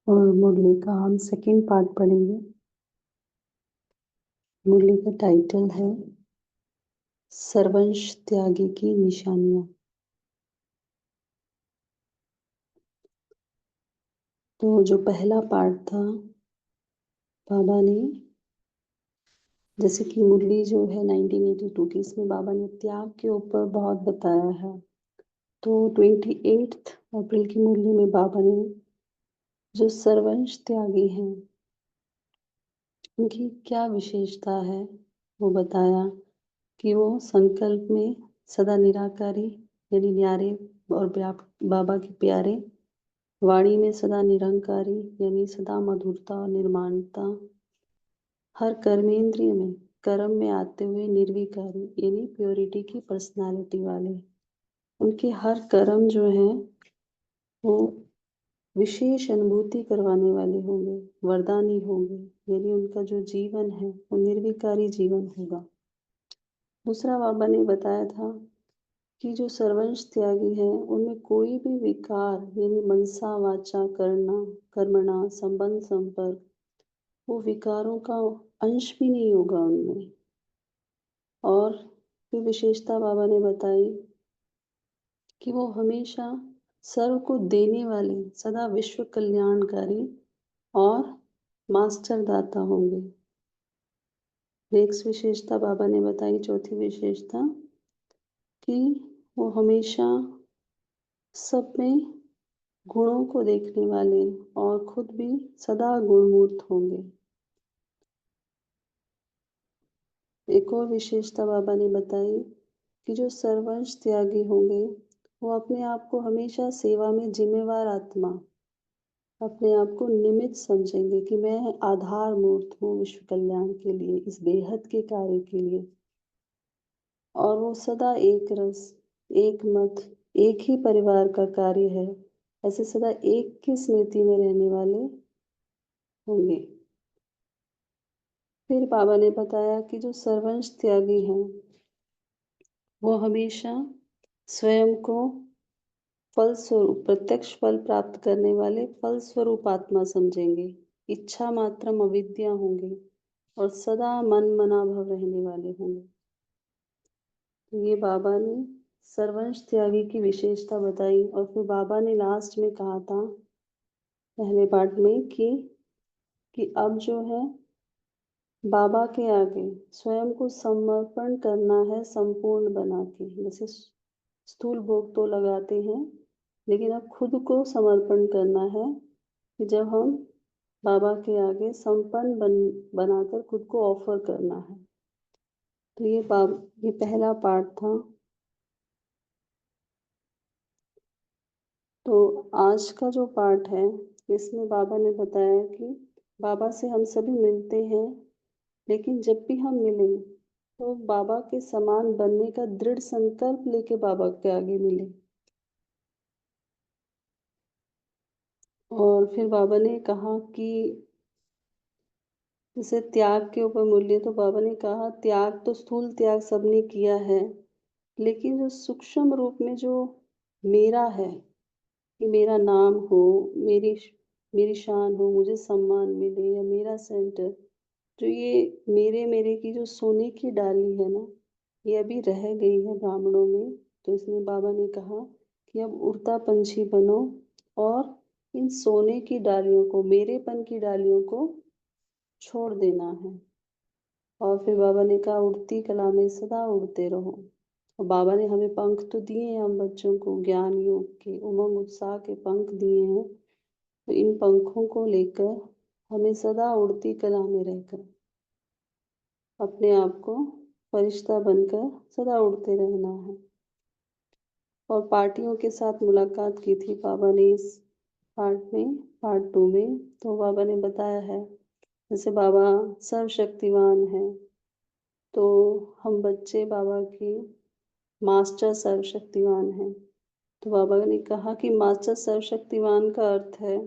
और मुरली का हम सेकंड पार्ट पढ़ेंगे। मुरली का टाइटल है सर्वंश त्यागी की निशानियां। तो जो पहला पार्ट था, बाबा ने जैसे कि मुरली जो है 1982 की, इसमें बाबा ने त्याग के ऊपर बहुत बताया है। तो 28 अप्रैल की मुरली में बाबा ने जो सर्वंश त्यागी हैं उनकी क्या विशेषता है वो बताया कि वो संकल्प में सदा निराकारी यानी न्यारे और बाबा के प्यारे, वाणी में सदा निरंकारी यानी सदा मधुरता और निर्माणता, हर कर्मेंद्रिय में कर्म में आते हुए निर्विकारी यानी प्योरिटी की पर्सनालिटी वाले। उनके हर कर्म जो है वो विशेष अनुभूति करवाने वाले होंगे, वरदानी होंगे, यानी उनका जो जीवन है वो निर्विकारी जीवन होगा। दूसरा बाबा ने बताया था कि जो सर्वंश त्यागी है उनमें कोई भी विकार यानी मनसा वाचा करना कर्मणा संबंध संपर्क, वो विकारों का अंश भी नहीं होगा उनमें। और फिर विशेषता बाबा ने बताई कि वो हमेशा सर्व को देने वाले, सदा विश्व कल्याणकारी और मास्टर दाता होंगे। नेक्स्ट विशेषता बाबा ने बताई, चौथी विशेषता, कि वो हमेशा सब में गुणों को देखने वाले और खुद भी सदा गुणमूर्त होंगे। एक और विशेषता बाबा ने बताई कि जो सर्वंश त्यागी होंगे वो अपने आप को हमेशा सेवा में जिम्मेवार आत्मा, अपने आप को निमित्त समझेंगे कि मैं आधार मूर्त हूँ विश्व कल्याण के लिए, इस बेहद के कार्य के लिए। और वो सदा एक रस, एक मत, एक ही परिवार का कार्य है, ऐसे सदा एक की स्मृति में रहने वाले होंगे। फिर बाबा ने बताया कि जो सर्वंश त्यागी हैं वो हमेशा स्वयं को फल स्वरूप, प्रत्यक्ष फल प्राप्त करने वाले फल स्वरूप आत्मा समझेंगे, इच्छा मात्रम अविद्या होंगे और सदा मन मना भव रहने वाले होंगे। तो ये बाबा ने सर्वंश त्यागी की विशेषता बताई। और फिर बाबा ने लास्ट में कहा था पहले पार्ट में कि अब जो है बाबा के आगे स्वयं को समर्पण करना है संपूर्ण बना के। जैसे स्थूल भोग तो लगाते हैं, लेकिन अब खुद को समर्पण करना है कि जब हम बाबा के आगे संपन्न बनाकर खुद को ऑफर करना है। तो ये पहला पार्ट था। तो आज का जो पार्ट है इसमें बाबा ने बताया कि बाबा से हम सभी मिलते हैं, लेकिन जब भी हम मिलें तो बाबा के समान बनने का दृढ़ संकल्प लेके बाबा के आगे मिले। और फिर बाबा ने कहा कि जैसे त्याग के ऊपर मूल्य, तो बाबा ने कहा त्याग तो स्थूल त्याग सबने किया है, लेकिन जो सूक्ष्म रूप में जो मेरा है कि मेरा नाम हो, मेरी मेरी शान हो, मुझे सम्मान मिले या मेरा सेंटर, जो ये मेरे मेरे की जो सोने की डाली है ना, ये अभी रह गई है ब्राह्मणों में। तो इसमें बाबा ने कहा कि अब उड़ता पंछी बनो और इन सोने की डालियों को, मेरेपन की डालियों को छोड़ देना है। और फिर बाबा ने कहा उड़ती कला में सदा उड़ते रहो। और बाबा ने हमें पंख तो दिए हैं, हम बच्चों को ज्ञान योग के उमंग उत्साह के पंख दिए हैं। तो इन पंखों को लेकर हमें सदा उड़ती कला में रहकर अपने आप को फरिश्ता बनकर सदा उड़ते रहना है। और पार्टियों के साथ मुलाकात की थी बाबा ने इस पार्ट में, पार्ट 2 में। तो बाबा ने बताया है जैसे बाबा सर्वशक्तिवान है, तो हम बच्चे बाबा की मास्टर सर्वशक्तिवान है। तो बाबा ने कहा कि मास्टर सर्वशक्तिवान का अर्थ है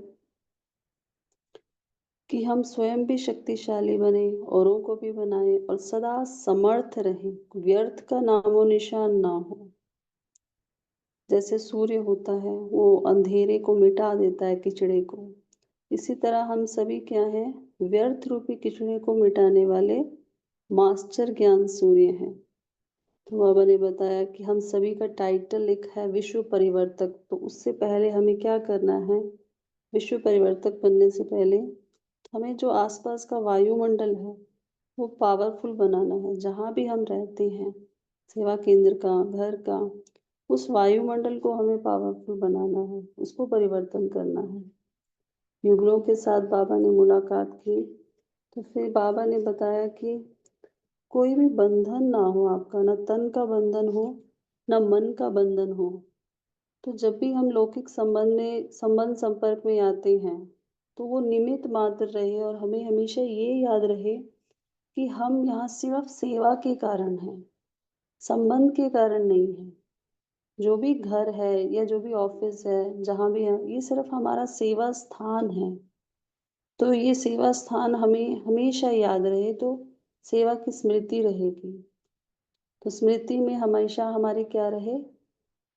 कि हम स्वयं भी शक्तिशाली बने, औरों को भी बनाए और सदा समर्थ रहें, व्यर्थ का नामो निशान ना हो। जैसे सूर्य होता है वो अंधेरे को मिटा देता है, किचड़े को, इसी तरह हम सभी क्या हैं, व्यर्थ रूपी किचड़े को मिटाने वाले मास्टर ज्ञान सूर्य हैं। तो बाबा ने बताया कि हम सभी का टाइटल लिखा है विश्व परिवर्तक, तो उससे पहले हमें क्या करना है, विश्व परिवर्तक बनने से पहले हमें जो आसपास का वायुमंडल है वो पावरफुल बनाना है। जहाँ भी हम रहते हैं, सेवा केंद्र का, घर का, उस वायुमंडल को हमें पावरफुल बनाना है, उसको परिवर्तन करना है। युगलों के साथ बाबा ने मुलाकात की, तो फिर बाबा ने बताया कि कोई भी बंधन ना हो आपका, ना तन का बंधन हो, ना मन का बंधन हो। तो जब भी हम लौकिक संबंध संपर्क में आते हैं, तो वो निमित्त मात्र रहे और हमें हमेशा ये याद रहे कि हम यहाँ सिर्फ सेवा के कारण हैं, संबंध के कारण नहीं है। जो भी घर है या जो भी ऑफिस है, जहाँ भी है, ये सिर्फ हमारा सेवा स्थान है। तो ये सेवा स्थान हमें हमेशा याद रहे, तो सेवा की स्मृति रहेगी। तो स्मृति में हमेशा हमारी क्या रहे,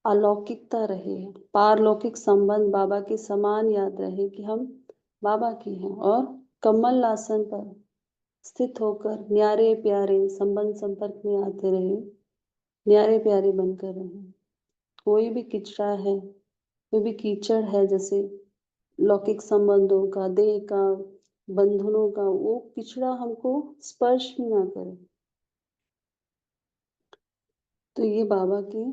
अलौकिकता रहे, पारलौकिक संबंध बाबा के समान याद रहे कि हम बाबा की हैं, और कमल आसन पर स्थित होकर न्यारे प्यारे संबंध संपर्क में आते रहे, न्यारे प्यारे बनकर रहे। कोई भी किचरा है, कोई भी कीचड़ है, जैसे लौकिक संबंधों का, देह का, बंधनों का, वो पिछड़ा हमको स्पर्श भी ना करे। तो ये बाबा की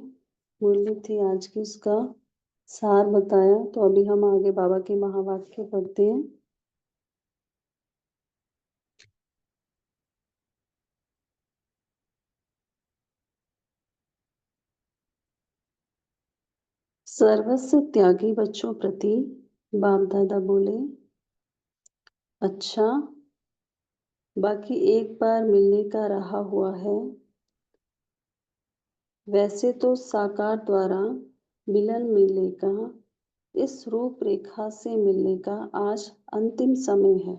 मुरली थी आज की, उसका सार बताया। तो अभी हम आगे बाबा के महावाक्य पढ़ते हैं। सर्वस्व त्यागी बच्चों प्रति बाप दादा बोले, अच्छा, बाकी एक बार मिलने का रहा हुआ है। वैसे तो साकार द्वारा मिलन मिलने का, इस रूपरेखा से मिलने का आज अंतिम समय है।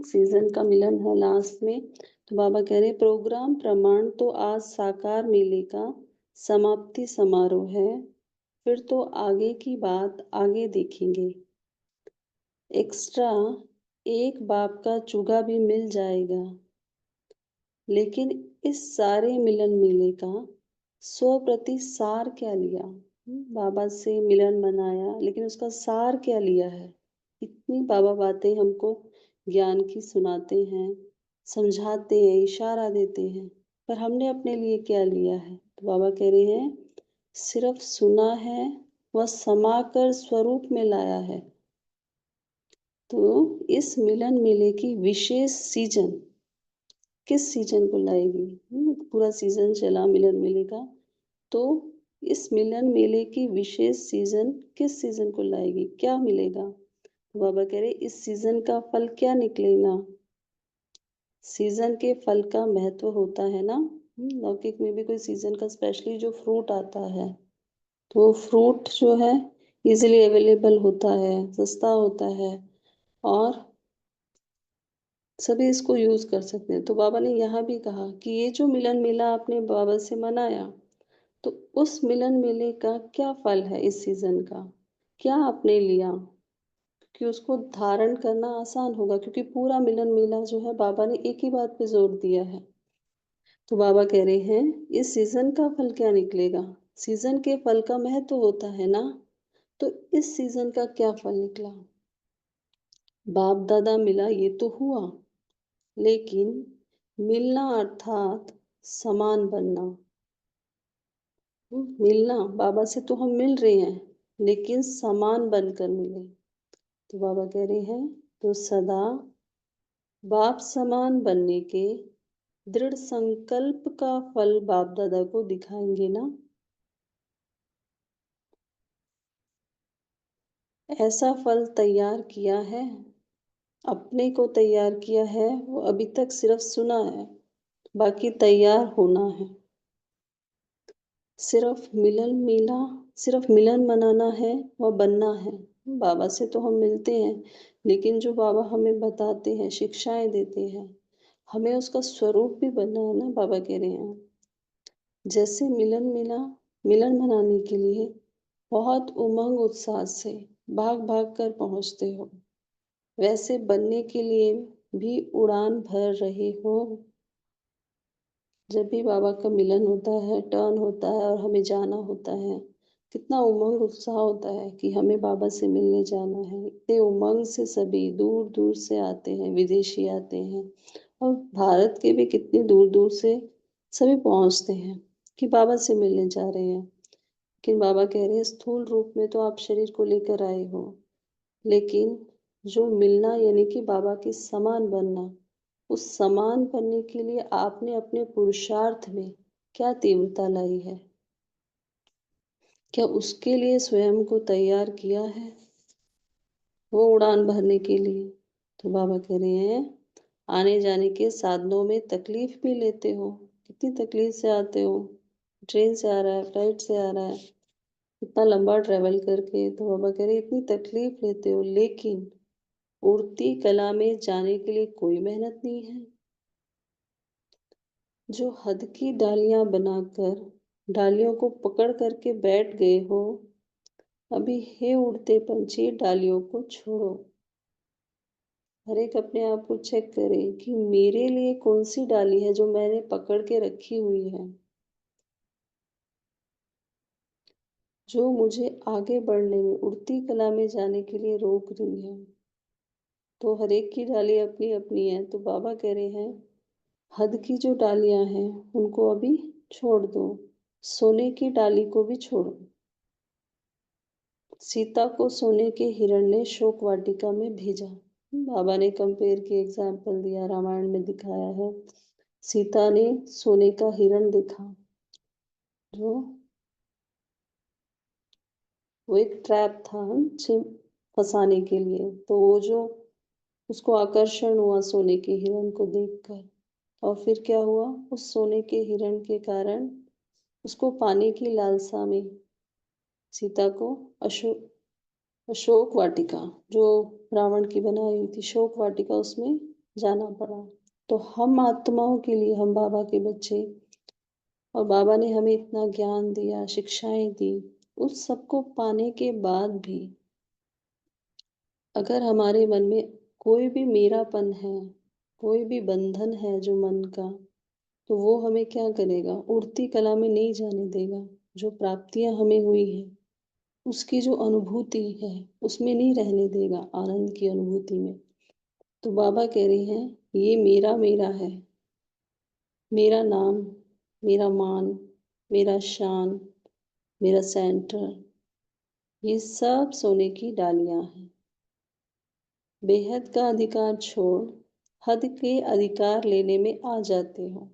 सीजन का मिलन है लास्ट में। तो बाबा कह रहे प्रोग्राम प्रमाण तो आज साकार मेले का समाप्ति समारोह है, फिर तो आगे की बात आगे देखेंगे। एक्स्ट्रा एक बाप का चुगा भी मिल जाएगा, लेकिन इस सारे मिलन मेले का 100% सार क्या लिया। बाबा से मिलन मनाया, लेकिन उसका सार क्या लिया है। इतनी बाबा बातें हमको ज्ञान की सुनाते हैं, समझाते हैं, इशारा देते हैं, पर हमने अपने लिए क्या लिया है। तो बाबा कह रहे हैं सिर्फ सुना है, वह समाकर स्वरूप में लाया है। तो इस मिलन मेले की विशेष सीजन किस सीजन को लाएगी। पूरा सीजन चला मिलन मेले का, तो इस मिलन मेले की विशेष सीजन किस सीजन को लाएगी, क्या मिलेगा। तो बाबा कह रहे इस सीजन का फल क्या निकलेगा। सीजन के फल का महत्व होता है ना। लौकिक में भी कोई सीजन का स्पेशली जो फ्रूट आता है, तो वो फ्रूट जो है इजीली अवेलेबल होता है, सस्ता होता है, और सभी इसको यूज कर सकते हैं। तो बाबा ने यहाँ भी कहा कि ये जो मिलन मेला आपने बाबा से मनाया, तो उस मिलन मेले का क्या फल है, इस सीजन का क्या आपने लिया, कि उसको धारण करना आसान होगा, क्योंकि पूरा मिलन मेला जो है बाबा ने एक ही बात पे जोर दिया है। तो बाबा कह रहे हैं इस सीजन का फल क्या निकलेगा। सीजन के फल का महत्व होता है ना, तो इस सीजन का क्या फल निकला। बाप दादा मिला ये तो हुआ, लेकिन मिलना अर्थात समान बनना। मिलना, बाबा से तो हम मिल रहे हैं, लेकिन समान बनकर मिले। तो बाबा कह रहे हैं तो सदा बाप समान बनने के दृढ़ संकल्प का फल बाप दादा को दिखाएंगे ना। ऐसा फल तैयार किया है, अपने को तैयार किया है, वो अभी तक सिर्फ सुना है, बाकी तैयार होना है। सिर्फ मिलन मनाना है व बनना है। बाबा से तो हम मिलते हैं, लेकिन जो बाबा हमें बताते हैं, शिक्षाएं देते हैं, हमें उसका स्वरूप भी बनना है ना। बाबा कह रहे हैं जैसे मिलन मनाने के लिए बहुत उमंग उत्साह से भाग भाग कर पहुंचते हो, वैसे बनने के लिए भी उड़ान भर रहे हो। जब भी बाबा का मिलन होता है, टर्न होता है और हमें जाना होता है, कितना उमंग उत्साह होता है कि हमें बाबा से मिलने जाना है। इतने उमंग से सभी दूर दूर से आते हैं, विदेशी आते हैं और भारत के भी कितनी दूर दूर से सभी पहुंचते हैं कि बाबा से मिलने जा रहे हैं। लेकिन बाबा कह रहे हैं स्थूल रूप में तो आप शरीर को लेकर आए हो, लेकिन जो मिलना यानी कि बाबा के समान बनना, उस समान बनने के लिए आपने अपने पुरुषार्थ में क्या तीव्रता लाई है? क्या उसके लिए स्वयं को तैयार किया है, वो उड़ान भरने के लिए? तो बाबा कह रहे हैं आने जाने के साधनों में तकलीफ भी लेते हो। कितनी तकलीफ से आते हो, ट्रेन से आ रहा है, फ्लाइट से आ रहा है, इतना लंबा ट्रेवल करके। तो बाबा कह रहे इतनी तकलीफ लेते हो, लेकिन उड़ती कला में जाने के लिए कोई मेहनत नहीं है। जो हद की डालियां बनाकर डालियों को पकड़ करके बैठ गए हो, अभी हे उड़ते पंछी डालियों को छोड़ो। हर एक अपने आप को चेक करे कि मेरे लिए कौन सी डाली है जो मैंने पकड़ के रखी हुई है, जो मुझे आगे बढ़ने में, उड़ती कला में जाने के लिए रोक रही है। तो हर एक की डाली अपनी अपनी है। तो बाबा कह रहे हैं हद की जो डालियां हैं उनको अभी छोड़ दो, सोने की डाली को भी छोड़ो। सीता को सोने के हिरण ने शोक वाटिका में भेजा। बाबा ने कंपेयर की एग्जाम्पल दिया, रामायण में दिखाया है। सीता ने सोने का हिरण देखा, जो वो एक ट्रैप था फंसाने के लिए। तो वो जो उसको आकर्षण हुआ सोने के हिरण को देखकर, और फिर क्या हुआ, उस सोने के हिरण के कारण उसको पाने की लालसा में सीता को अशोक वाटिका, जो रावण की बनाई हुई थी शोक वाटिका, उसमें जाना पड़ा। तो हम आत्माओं के लिए, हम बाबा के बच्चे, और बाबा ने हमें इतना ज्ञान दिया, शिक्षाएं दी, उस सबको पाने के बाद भी अगर हमारे मन में कोई भी मेरापन है, कोई भी बंधन है जो मन का, तो वो हमें क्या करेगा, उड़ती कला में नहीं जाने देगा। जो प्राप्तियां हमें हुई है उसकी जो अनुभूति है उसमें नहीं रहने देगा, आनंद की अनुभूति में। तो बाबा कह रहे हैं ये मेरा मेरा है, मेरा नाम, मेरा मान, मेरा शान, मेरा सेंटर, ये सब सोने की डालियां हैं। बेहद का अधिकार छोड़ हद के अधिकार लेने में आ जाते हो।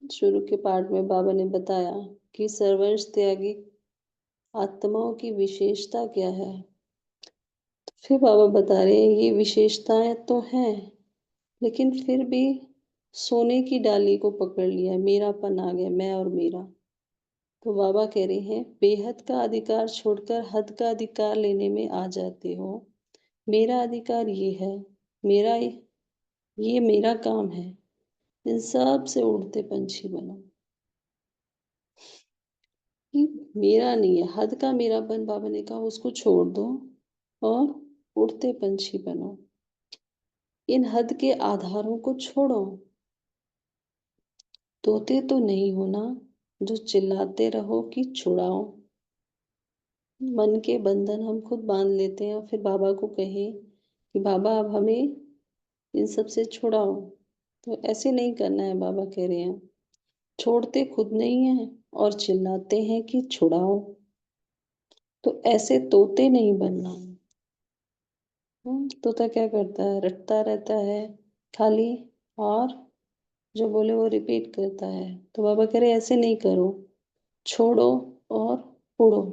शुरू के पार्ट में बाबा ने बताया कि सर्वंश त्यागी आत्माओं की विशेषता क्या है। तो फिर बाबा बता रहे हैं ये विशेषताएं तो हैं, लेकिन फिर भी सोने की डाली को पकड़ लिया, मेरापन आ गया, मैं और मेरा। तो बाबा कह रहे हैं बेहद का अधिकार छोड़कर हद का अधिकार लेने में आ जाते हो। मेरा अधिकार ये है, मेरा ये मेरा काम है, इन सब से उड़ते पंछी बनो। कि मेरा नहीं है, हद का मेरापन बाबा ने कहा उसको छोड़ दो और उड़ते पंछी बनो। इन हद के आधारों को छोड़ो। तोते तो नहीं होना जो चिल्लाते रहो कि छुड़ाओ। मन के बंधन हम खुद बांध लेते हैं और फिर बाबा को कहें कि बाबा अब हमें इन सब से छुड़ाओ। तो ऐसे नहीं करना है, बाबा कह रहे हैं छोड़ते खुद नहीं है और चिल्लाते हैं कि छुड़ाओ। तो ऐसे तोते नहीं बनना। तोता क्या करता है, रटता रहता है खाली, और जो बोले वो रिपीट करता है। तो बाबा कह रहे ऐसे नहीं करो, छोड़ो और उड़ो।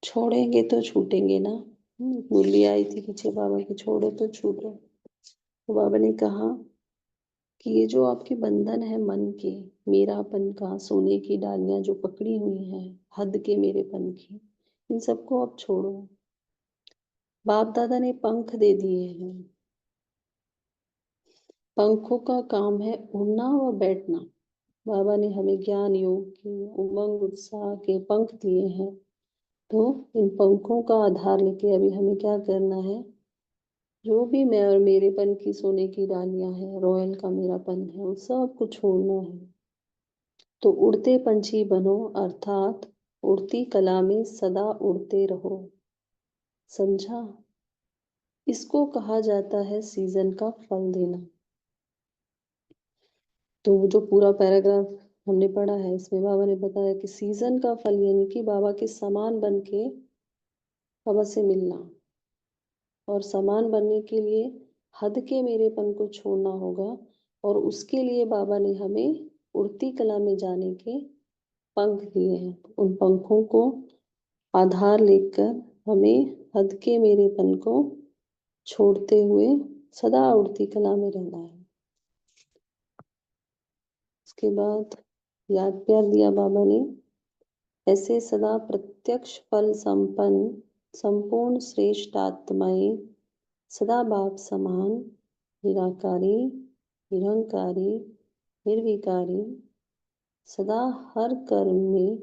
छोड़ेंगे तो छूटेंगे ना। मुरली आई थी पीछे बाबा की, छोड़ो तो छूटो। तो बाबा ने कहा कि ये जो आपके बंधन है मन के, मेरापन का, सोने की डालियां जो पकड़ी हुई हैं हद के मेरेपन की, इन सबको आप छोड़ो। बाप दादा ने पंख दे दिए हैं, पंखों का काम है उड़ना व बैठना। बाबा ने हमें ज्ञान योग के, उमंग उत्साह के पंख दिए हैं, तो इन पंखों का आधार लेके अभी हमें क्या करना है, जो भी मैं और मेरेपन की सोने की डालियां हैं, रॉयल का मेरापन है, उस सब को छोड़ना है। तो उड़ते पंछी बनो, अर्थात उड़ती कला में सदा उड़ते रहो। समझा? इसको कहा जाता है सीजन का फल देना। तो जो पूरा पैराग्राफ हमने पढ़ा है, इसमें बाबा ने बताया कि सीजन का फल यानी कि बाबा के समान बन के बाबा से मिलना, और समान बनने के लिए हद के मेरेपन को छोड़ना होगा, और उसके लिए बाबा ने हमें उड़ती कला में जाने के पंख दिए हैं। उन पंखों को आधार लेकर हमें हद के मेरेपन को छोड़ते हुए सदा उड़ती कला में रहना है। उसके बाद याद प्यार दिया बाबा ने, ऐसे सदा प्रत्यक्ष फल संपन्न संपूर्ण श्रेष्ठ आत्माएं सदा बाप समान निराकारी निरंकारी निर्विकारी, सदा हर कर्म में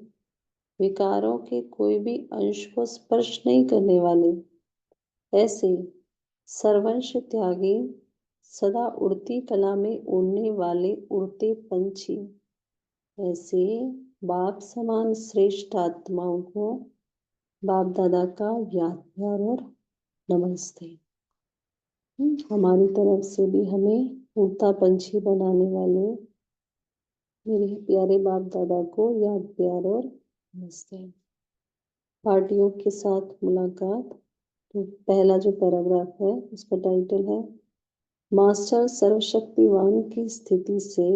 विकारों के कोई भी अंश को स्पर्श नहीं करने वाले, ऐसे सर्वंश त्यागी सदा उड़ती कला में उड़ने वाले उड़ते पंछी, ऐसे बाप समान श्रेष्ठ आत्माओं को बाप दादा का याद प्यार और नमस्ते। हमारी तरफ से भी हमें उड़ता पंछी बनाने वाले मेरे प्यारे बाप दादा को याद प्यार और नमस्ते। पार्टियों के साथ मुलाकात। तो पहला जो पैराग्राफ है उसका टाइटल है मास्टर सर्वशक्तिवान की स्थिति से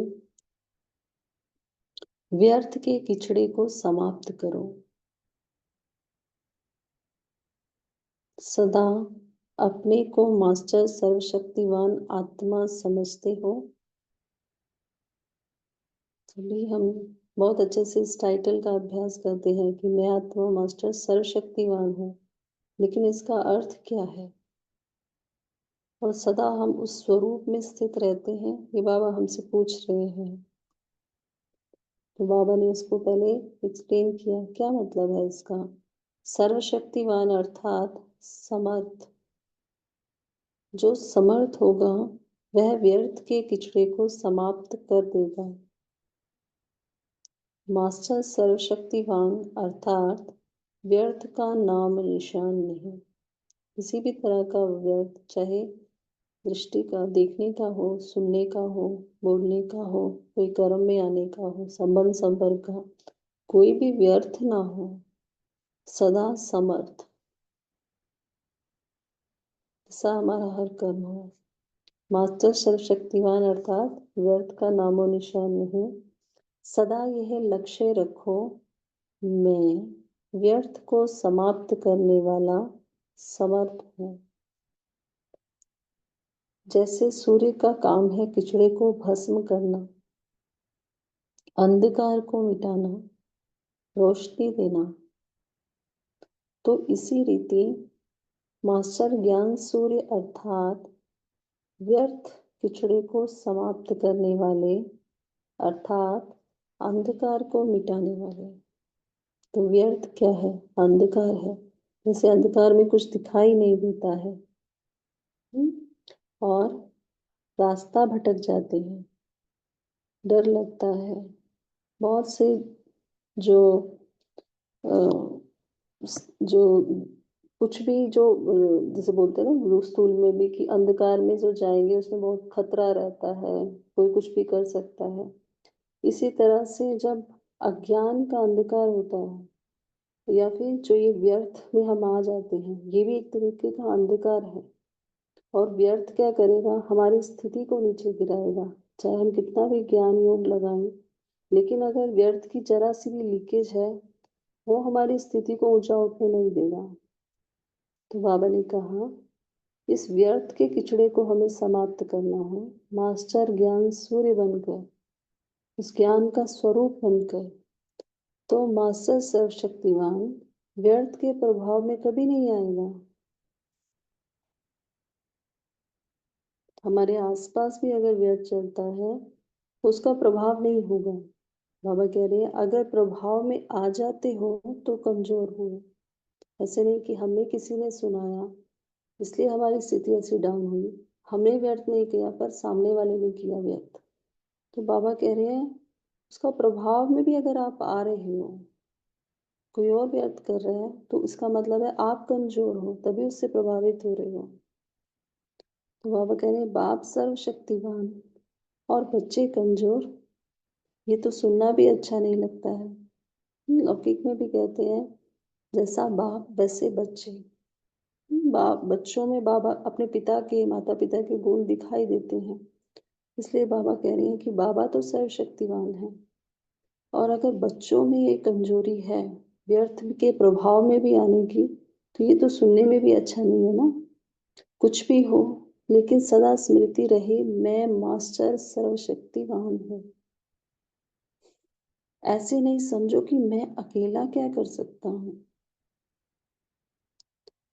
व्यर्थ के किचड़े को समाप्त करो। सदा अपने को मास्टर सर्वशक्तिवान आत्मा समझते हो। तभी हम बहुत अच्छे से इस टाइटल का अभ्यास करते हैं कि मैं आत्मा मास्टर सर्वशक्तिवान हूँ, लेकिन इसका अर्थ क्या है। और सदा हम उस स्वरूप में स्थित रहते हैं, ये बाबा हमसे पूछ रहे हैं। तो बाबा ने इसको पहले एक्सप्लेन किया, क्या मतलब है इसका। सर्वशक्तिवान अर्थात समर्थ, जो समर्थ होगा वह व्यर्थ के किचड़े को समाप्त कर देगा। मास्टर सर्वशक्तिवान अर्थात व्यर्थ का नाम निशान नहीं। किसी भी तरह का व्यर्थ, चाहे दृष्टि का, देखने का हो, सुनने का हो, बोलने का हो, कोई कर्म में आने का हो, संबंध संपर्क का, कोई भी व्यर्थ ना हो, सदा समर्थ, ऐसा हमारा हर कर्म हो। मास्टर सर्वशक्तिवान अर्थात व्यर्थ का नामो निशान नहीं। सदा यह लक्ष्य रखो, मैं व्यर्थ को समाप्त करने वाला समर्थ हूँ। जैसे सूर्य का काम है किचड़े को भस्म करना, अंधकार को मिटाना, रोशनी देना, तो इसी रीति मास्टर ज्ञान सूर्य अर्थात व्यर्थ किचड़े को समाप्त करने वाले अर्थात अंधकार को मिटाने वाले। तो व्यर्थ क्या है, अंधकार है। जैसे अंधकार में कुछ दिखाई नहीं देता है, और रास्ता भटक जाते हैं, डर लगता है। बहुत से जो जो कुछ भी जो जैसे बोलते हैं ना स्कूल में भी कि अंधकार में जो जाएंगे उसमें बहुत खतरा रहता है, कोई कुछ भी कर सकता है। इसी तरह से जब अज्ञान का अंधकार होता है, या फिर जो ये व्यर्थ में हम आ जाते हैं, ये भी एक तरीके का अंधकार है। और व्यर्थ क्या करेगा, हमारी स्थिति को नीचे गिराएगा। चाहे हम कितना भी ज्ञान योग लगाएं, लेकिन अगर व्यर्थ की जरा सी भी लीकेज है, वो हमारी स्थिति को ऊंचा उठने नहीं देगा। तो बाबा ने कहा इस व्यर्थ के किचड़े को हमें समाप्त करना है, मास्टर ज्ञान सूर्य बनकर, उस ज्ञान का स्वरूप बनकर। तो मास्टर सर्वशक्तिवान व्यर्थ के प्रभाव में कभी नहीं आएगा। हमारे आसपास भी अगर व्यर्थ चलता है तो उसका प्रभाव नहीं होगा। बाबा कह रहे हैं अगर प्रभाव में आ जाते हो तो कमजोर हो, ऐसे नहीं कि हमें किसी ने सुनाया इसलिए हमारी स्थिति ऐसी डाउन हुई। हमने व्यर्थ नहीं किया पर सामने वाले ने किया व्यर्थ। तो बाबा कह रहे हैं उसका प्रभाव में भी अगर आप आ रहे हो, कोई और व्यर्थ कर रहा है तो इसका मतलब है आप कमज़ोर हो तभी उससे प्रभावित हो रहे हो। तो बाबा कह रहे हैं बाप सर्वशक्तिवान और बच्चे कमज़ोर, ये तो सुनना भी अच्छा नहीं लगता है। लौकिक में भी कहते हैं जैसा बाप वैसे बच्चे। बाप बच्चों में बाबा अपने पिता के माता पिता के गुण दिखाई देते हैं, इसलिए बाबा कह रहे हैं कि बाबा तो सर्वशक्तिवान है और अगर बच्चों में ये कमजोरी है व्यर्थ के प्रभाव में भी आने की, तो ये तो सुनने में भी अच्छा नहीं है ना। कुछ भी हो लेकिन सदा स्मृति रहे मैं मास्टर सर्वशक्तिवान हूँ। ऐसे नहीं समझो कि मैं अकेला क्या कर सकता हूँ,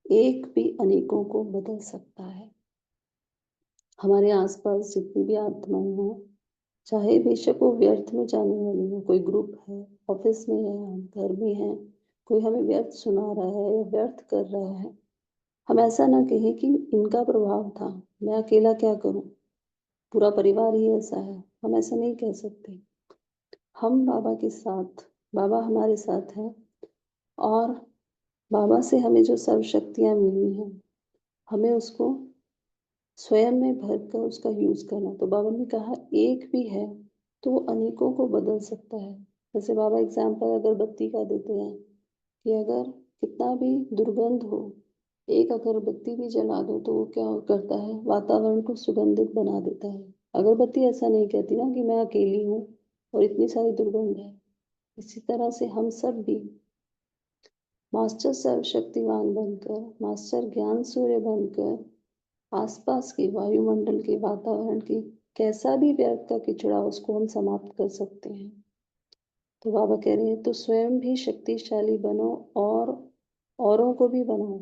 एक भी अनेकों को बदल सकता है। हमारे आसपास जितनी भी आत्माएं हैं, चाहे बेशक वो व्यर्थ में जाने वाली हो, कोई ग्रुप है, ऑफिस में है, हम घर में हैं, कोई हमें व्यर्थ सुना रहा है या व्यर्थ कर रहा है, हम ऐसा ना कहें कि इनका प्रभाव था, मैं अकेला क्या करूं, पूरा परिवार ही ऐसा है। हम ऐसा नहीं कह सकते। हम बाबा के साथ, बाबा हमारे साथ हैं और बाबा से हमें जो सर्व शक्तियाँ मिली हैं, हमें उसको स्वयं में भरकर उसका यूज़ करना। तो बाबा ने कहा एक भी है तो वो अनेकों को बदल सकता है। जैसे बाबा एग्जाम्पल अगरबत्ती का देते हैं कि अगर कितना भी दुर्गंध हो, एक अगरबत्ती भी जला दो तो वो क्या करता है, वातावरण को सुगंधित बना देता है। अगरबत्ती ऐसा नहीं कहती ना कि मैं अकेली हूँ और इतनी सारी दुर्गंध है। इसी तरह से हम सब भी मास्टर सर्वशक्तिवान बनकर, मास्टर ज्ञान सूर्य बनकर आसपास के वायुमंडल के वातावरण की कैसा भी व्यर्थ का किचड़ा उसको हम समाप्त कर सकते हैं। तो बाबा कह रहे हैं तो स्वयं भी शक्तिशाली बनो और औरों को भी बनाओ।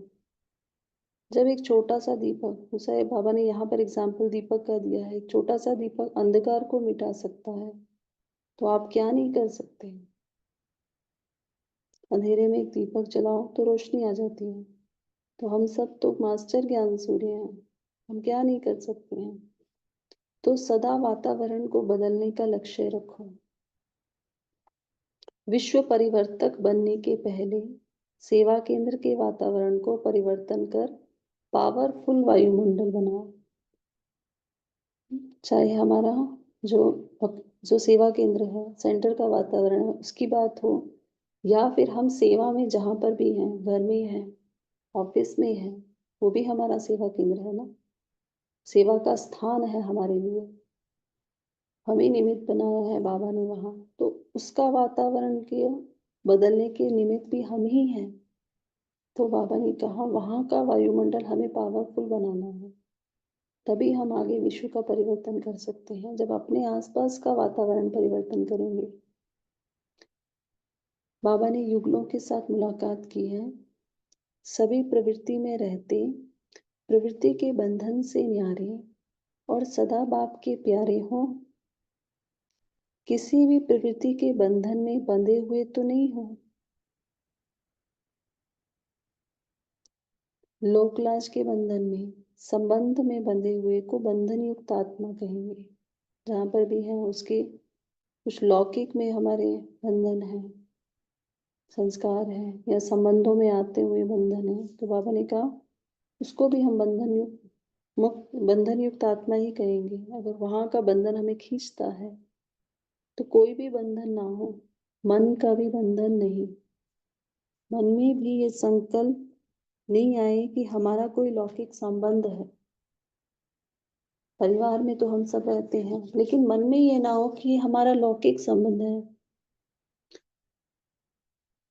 जब एक छोटा सा दीपक, जैसे बाबा ने यहाँ पर एग्जाम्पल दीपक का दिया है, एक छोटा सा दीपक अंधकार को मिटा सकता है, तो आप क्या नहीं कर सकते। अंधेरे में एक दीपक जलाओ तो रोशनी आ जाती है। तो हम सब तो मास्टर ज्ञान सूर्य हैं, हम क्या नहीं कर सकते हैं। तो सदा वातावरण को बदलने का लक्ष्य रखो। विश्व परिवर्तक बनने के पहले सेवा केंद्र के वातावरण को परिवर्तन कर पावरफुल वायुमंडल बनाओ। चाहे हमारा जो जो सेवा केंद्र है, सेंटर का वातावरण है, उसकी बात हो, या फिर हम सेवा में जहाँ पर भी हैं, घर में हैं, ऑफिस में हैं, वो भी हमारा सेवा केंद्र है ना। सेवा का स्थान है हमारे लिए, हमें निमित्त बनाया है बाबा ने वहाँ, तो उसका वातावरण के बदलने के निमित्त भी हम ही हैं। तो बाबा ने कहा वहाँ का वायुमंडल हमें पावरफुल बनाना है, तभी हम आगे विश्व का परिवर्तन कर सकते हैं, जब अपने आसपास का वातावरण परिवर्तन करेंगे। बाबा ने युगलों के साथ मुलाकात की है, सभी प्रवृत्ति में रहते, प्रवृत्ति के बंधन से न्यारे और सदा बाप के प्यारे हों। किसी भी प्रवृत्ति के बंधन में बंधे हुए तो नहीं हो। लोकलाज के बंधन में, संबंध में बंधे हुए को बंधन युक्त आत्मा कहेंगे। जहाँ पर भी है उसके कुछ लौकिक में हमारे बंधन है, संस्कार है या संबंधों में आते हुए बंधन है, तो बाबा ने कहा उसको भी हम बंधन युक्त मुक्त बंधन युक्त आत्मा ही कहेंगे। अगर वहाँ का बंधन हमें खींचता है तो कोई भी बंधन ना हो, मन का भी बंधन नहीं, मन में भी ये संकल्प नहीं आए कि हमारा कोई लौकिक संबंध है। परिवार में तो हम सब रहते हैं, लेकिन मन में ये ना हो कि हमारा लौकिक संबंध है।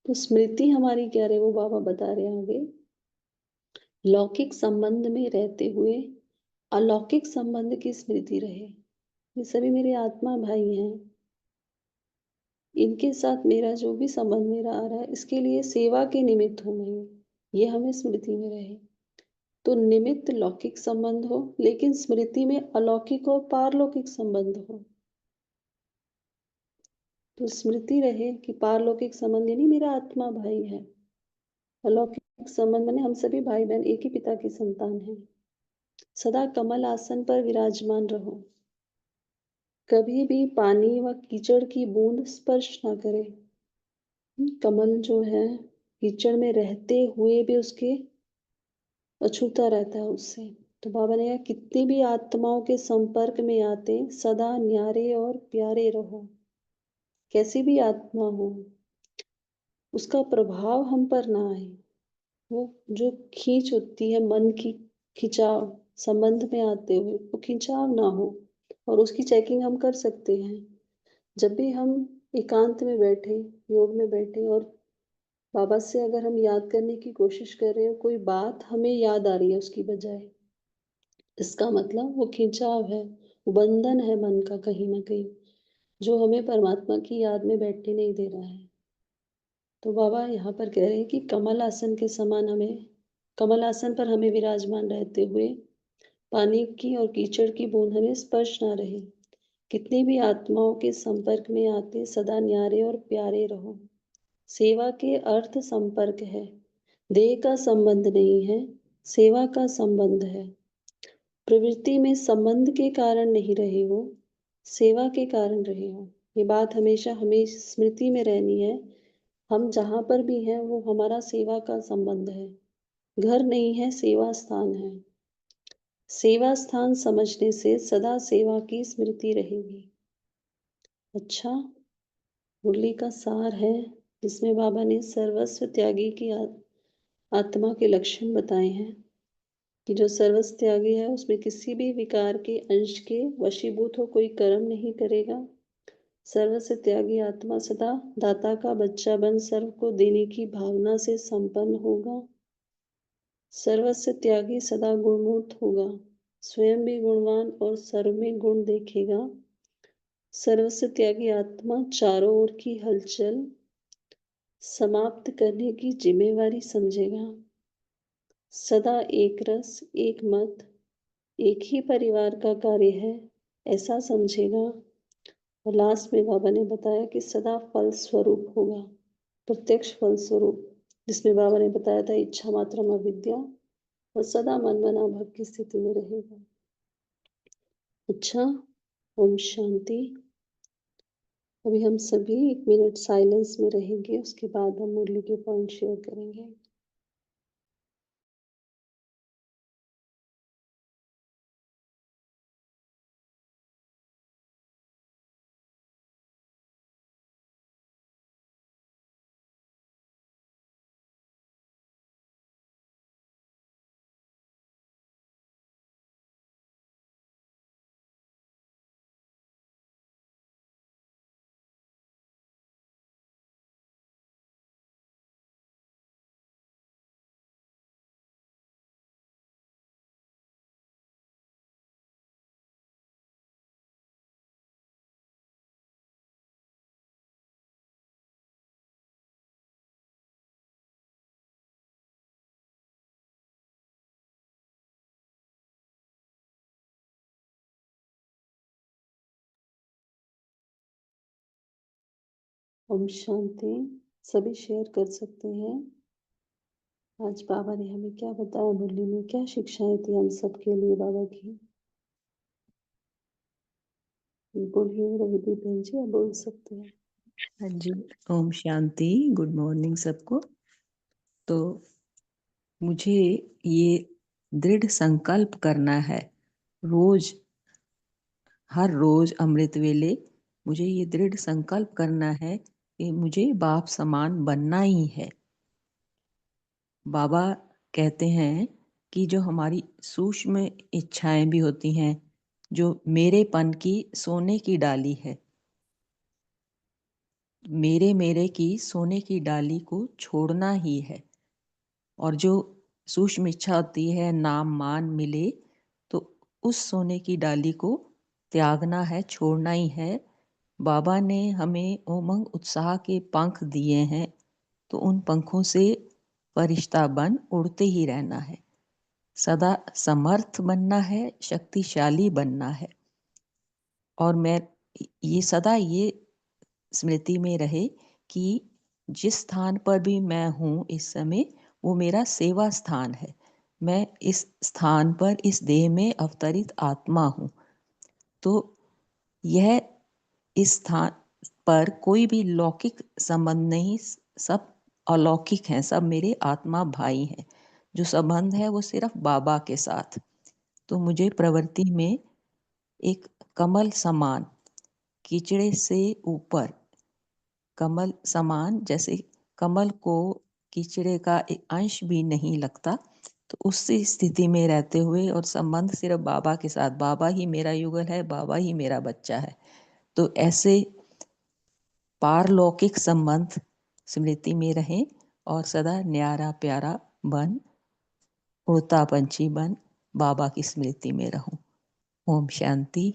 तो स्मृति हमारी क्या रहे, वो बाबा बता रहे हैं आगे। लौकिक संबंध में रहते हुए अलौकिक संबंध की स्मृति रहे। ये सभी मेरे आत्मा भाई हैं, इनके साथ मेरा जो भी संबंध मेरा आ रहा है, इसके लिए सेवा के निमित्त हूँ मैं, ये हमें स्मृति में रहे। तो निमित्त लौकिक संबंध हो, लेकिन स्मृति में अलौकिक और पारलौकिक संबंध हो। तो स्मृति रहे कि पारलौकिक संबंध यानी मेरा आत्मा भाई है, अलौकिक संबंध माने हम सभी भाई बहन एक ही पिता की संतान हैं। सदा कमल आसन पर विराजमान रहो। कभी भी पानी व कीचड़ की बूंद स्पर्श ना करे। कमल जो है कीचड़ में रहते हुए भी उसके अछूता रहता है उससे। तो बाबा ने कहा कितनी भी आत्माओं के संपर्क में आते सदा न्यारे और प्यारे रहो। कैसी भी आत्मा हो उसका प्रभाव हम पर ना आए। वो जो खींच होती है मन की, खिंचाव संबंध में आते हुए वो खिंचाव ना हो, और उसकी चेकिंग हम कर सकते हैं। जब भी हम एकांत में बैठे, योग में बैठे और बाबा से अगर हम याद करने की कोशिश कर रहे हो, कोई बात हमें याद आ रही है उसकी बजाय, इसका मतलब वो खिंचाव है, वो बंधन है मन का कहीं ना कहीं, जो हमें परमात्मा की याद में बैठने नहीं दे रहा है। तो बाबा यहाँ पर कह रहे हैं कि कमल आसन के समान हमें, कमल आसन पर हमें विराजमान रहते हुए पानी की और कीचड़ की बूंद हमें स्पर्श ना रहे। कितनी भी आत्माओं के संपर्क में आते सदा न्यारे और प्यारे रहो। सेवा के अर्थ संपर्क है, देह का संबंध नहीं है, सेवा का संबंध है। प्रवृत्ति में संबंध के कारण नहीं रहे हो, सेवा के कारण रहे हो। ये बात हमेशा हमें स्मृति में रहनी है। हम जहाँ पर भी हैं वो हमारा सेवा का संबंध है। घर नहीं है, सेवा स्थान है। सेवा स्थान समझने से सदा सेवा की स्मृति रहेगी। अच्छा, मुरली का सार है जिसमें बाबा ने सर्वस्व त्यागी की आत्मा के लक्षण बताए हैं कि जो सर्वस्व त्यागी है उसमें किसी भी विकार के अंश के वशीभूत हो कोई कर्म नहीं करेगा। सर्वस्व त्यागी आत्मा सदा दाता का बच्चा बन सर्व को देने की भावना से संपन्न होगा। सर्वस्व त्यागी सदा गुणमूर्त होगा, स्वयं भी गुणवान और सर्व में गुण देखेगा। सर्वस्व त्यागी आत्मा चारों ओर की हलचल समाप्त करने की जिम्मेवारी समझेगा। सदा एक रस, एक मत, एक ही परिवार का कार्य है ऐसा समझेगा। और लास्ट में बाबा ने बताया कि सदा फल स्वरूप होगा, प्रत्यक्ष फल स्वरूप, जिसमें बाबा ने बताया था इच्छा मात्रम अविद्या, और सदा मन मना भाव की स्थिति में रहेगा। अच्छा, ओम शांति। अभी हम सभी 1 मिनट साइलेंस में रहेंगे, उसके बाद हम मुरली के पॉइंट शेयर करेंगे। ओम शांति। सभी शेयर कर सकते हैं आज बाबा ने हमें क्या बताया, मुरली में क्या शिक्षाएं थी हम सबके लिए बाबा की। बोलिए रविदीप बहन जी, आप बोल सकते हैं। हाँ जी, ओम शांति। गुड मॉर्निंग सबको। तो मुझे ये दृढ़ संकल्प करना है, रोज, हर रोज अमृत वेले मुझे ये दृढ़ संकल्प करना है कि मुझे बाप समान बनना ही है। बाबा कहते हैं कि जो हमारी सूक्ष्म इच्छाएं भी होती हैं, जो मेरेपन की सोने की डाली है, मेरे की सोने की डाली को छोड़ना ही है। और जो सूक्ष्म इच्छा होती है नाम मान मिले, तो उस सोने की डाली को त्यागना है, छोड़ना ही है। बाबा ने हमें उमंग उत्साह के पंख दिए हैं, तो उन पंखों से फरिश्ता बन उड़ते ही रहना है, सदा समर्थ बनना है, शक्तिशाली बनना है। और मैं ये सदा ये स्मृति में रहे कि जिस स्थान पर भी मैं हूँ इस समय, वो मेरा सेवा स्थान है। मैं इस स्थान पर, इस देह में अवतरित आत्मा हूँ। तो यह इस स्थान पर कोई भी लौकिक संबंध नहीं, सब अलौकिक हैं, सब मेरे आत्मा भाई हैं। जो संबंध है वो सिर्फ बाबा के साथ। तो मुझे प्रवृत्ति में एक कमल समान, कीचड़े से ऊपर, कमल समान, जैसे कमल को कीचड़े का एक अंश भी नहीं लगता, तो उसी स्थिति में रहते हुए और संबंध सिर्फ बाबा के साथ, बाबा ही मेरा युगल है, बाबा ही मेरा बच्चा है। तो ऐसे पारलौकिक संबंध स्मृति में रहें और सदा न्यारा प्यारा बन, उड़ता पंछी बन बाबा की स्मृति में रहूं। ओम शांति।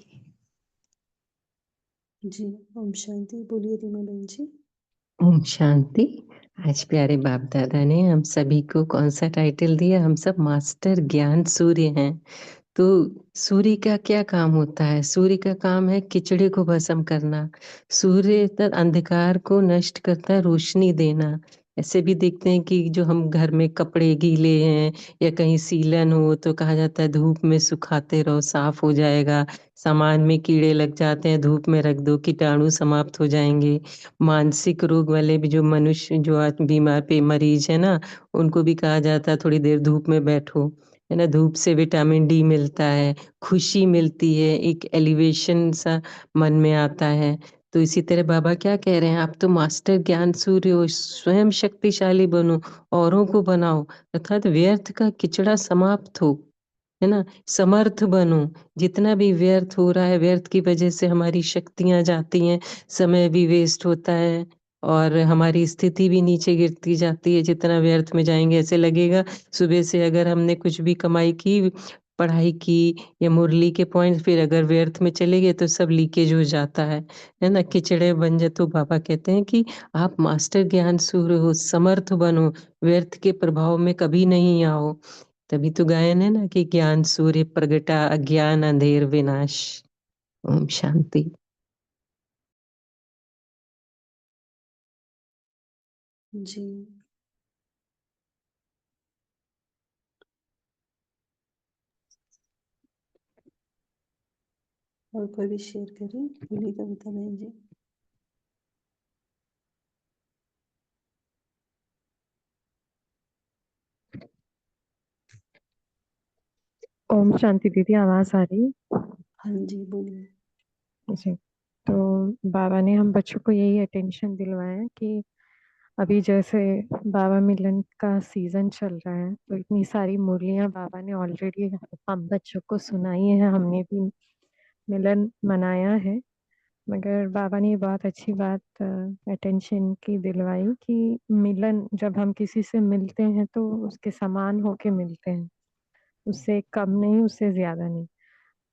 जी, ओम शांति। बोलिए रीमा बहन जी। ओम शांति। आज प्यारे बाप दादा ने हम सभी को कौन सा टाइटल दिया? हम सब मास्टर ज्ञान सूर्य हैं। तो सूर्य का क्या काम होता है? सूर्य का काम है किचड़े को भस्म करना। सूर्य तक अंधकार को नष्ट करता है, रोशनी देना। ऐसे भी देखते हैं कि जो हम घर में कपड़े गीले हैं या कहीं सीलन हो तो कहा जाता है धूप में सुखाते रहो, साफ हो जाएगा। सामान में कीड़े लग जाते हैं, धूप में रख दो, कीटाणु समाप्त हो जाएंगे। मानसिक रोग वाले भी जो मनुष्य जो आज बीमार पे मरीज है ना, उनको भी कहा जाता है थोड़ी देर धूप में बैठो, है ना। धूप से विटामिन डी मिलता है, खुशी मिलती है, एक एलिवेशन सा मन में आता है। तो इसी तरह बाबा क्या कह रहे हैं, आप तो मास्टर ज्ञान सूर्य हो, स्वयं शक्तिशाली बनो, औरों को बनाओ, अर्थात व्यर्थ का किचड़ा समाप्त हो, है ना। समर्थ बनो। जितना भी व्यर्थ हो रहा है, व्यर्थ की वजह से हमारी शक्तियां जाती हैं, समय भी वेस्ट होता है और हमारी स्थिति भी नीचे गिरती जाती है। जितना व्यर्थ में जाएंगे, ऐसे लगेगा सुबह से अगर हमने कुछ भी कमाई की, पढ़ाई की या मुरली के पॉइंट, फिर अगर व्यर्थ में चले गए तो सब लीकेज हो जाता है ना, किचड़े बन जाए। तो बाबा कहते हैं कि आप मास्टर ज्ञान सूर्य हो, समर्थ बनो, व्यर्थ के प्रभाव में कभी नहीं आओ। तभी तो गायन है ना कि ज्ञान सूर्य प्रगटा, अज्ञान अंधेर विनाश। ओम शांति। जी। और कोई भी शेयर करें? बोलिए कविता बहन जी। ओम शांति दीदी, आवाज आ रही है? हाँ जी, बोलिए। जी। तो बाबा ने हम बच्चों को यही अटेंशन दिलवाया है कि अभी जैसे बाबा मिलन का सीजन चल रहा है, तो इतनी सारी मुरलियां बाबा ने ऑलरेडी हम बच्चों को सुनाई है, हमने भी मिलन मनाया है। मगर बाबा ने ये बहुत अच्छी बात अटेंशन की दिलवाई कि मिलन, जब हम किसी से मिलते हैं तो उसके समान होके मिलते हैं, उससे कम नहीं, उससे ज्यादा नहीं।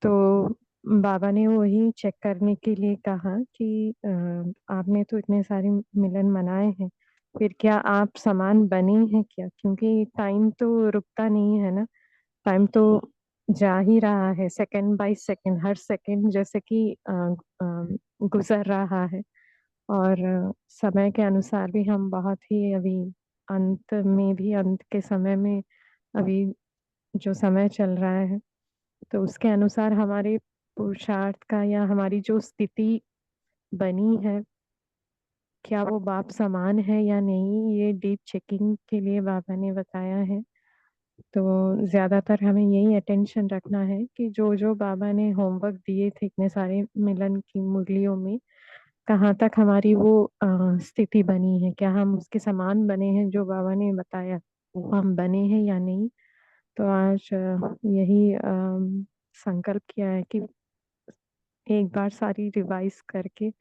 तो बाबा ने वही चेक करने के लिए कहा कि आपने तो इतने सारे मिलन मनाए हैं, फिर क्या आप समान बने हैं क्या? क्योंकि टाइम तो रुकता नहीं है ना, टाइम तो जा ही रहा है, second by second, her second जैसे कि गुजर रहा है। और समय के अनुसार भी हम बहुत ही अभी अंत में भी, अंत के समय में अभी जो समय चल रहा है, तो उसके अनुसार हमारे पुरुषार्थ का या हमारी जो स्थिति बनी है, क्या वो बाप समान है या नहीं, ये डीप चेकिंग के लिए बाबा ने बताया है। तो ज्यादातर हमें यही अटेंशन रखना है कि जो जो बाबा ने होमवर्क दिए थे इतने सारे मिलन की मुरलियों में, कहाँ तक हमारी वो स्थिति बनी है, क्या हम उसके समान बने हैं जो बाबा ने बताया, वो हम बने हैं या नहीं। तो आज यही संकल्प किया है कि एक बार सारी रिवाइज करके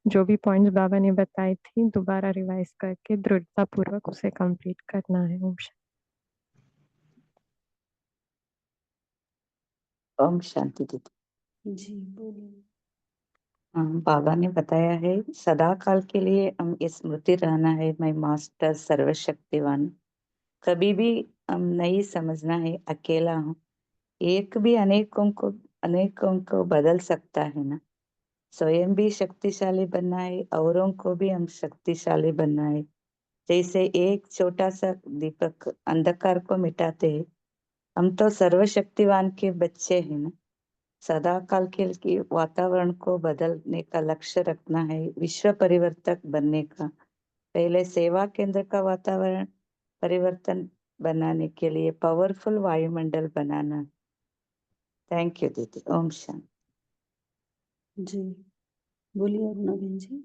जो भी पॉइंट्स बाबा ने बताए थे, दोबारा रिवाइज करके दृढ़ता पूर्वक उसे कंप्लीट करना है। ओम शांति दीदी। जी, बोलिए। बाबा ने बताया है सदा काल के लिए हम स्मृति रहना है, मैं मास्टर सर्वशक्तिवान। कभी भी हम नहीं समझना है अकेला हूँ, एक भी अनेकों को बदल सकता है ना। स्वयं भी शक्तिशाली बनना है, औरों को भी हम शक्तिशाली बनना है। जैसे एक छोटा सा दीपक अंधकार को मिटाते हैं, हम तो सर्वशक्तिवान के बच्चे हैं ना। सदा काल के लिए वातावरण को बदलने का लक्ष्य रखना है, विश्व परिवर्तक बनने का। पहले सेवा केंद्र का वातावरण परिवर्तन बनाने के लिए पावरफुल वायुमंडल बनाना। थैंक यू दीदी। ओम शांति। जी बोलिए अरुणा बहन जी।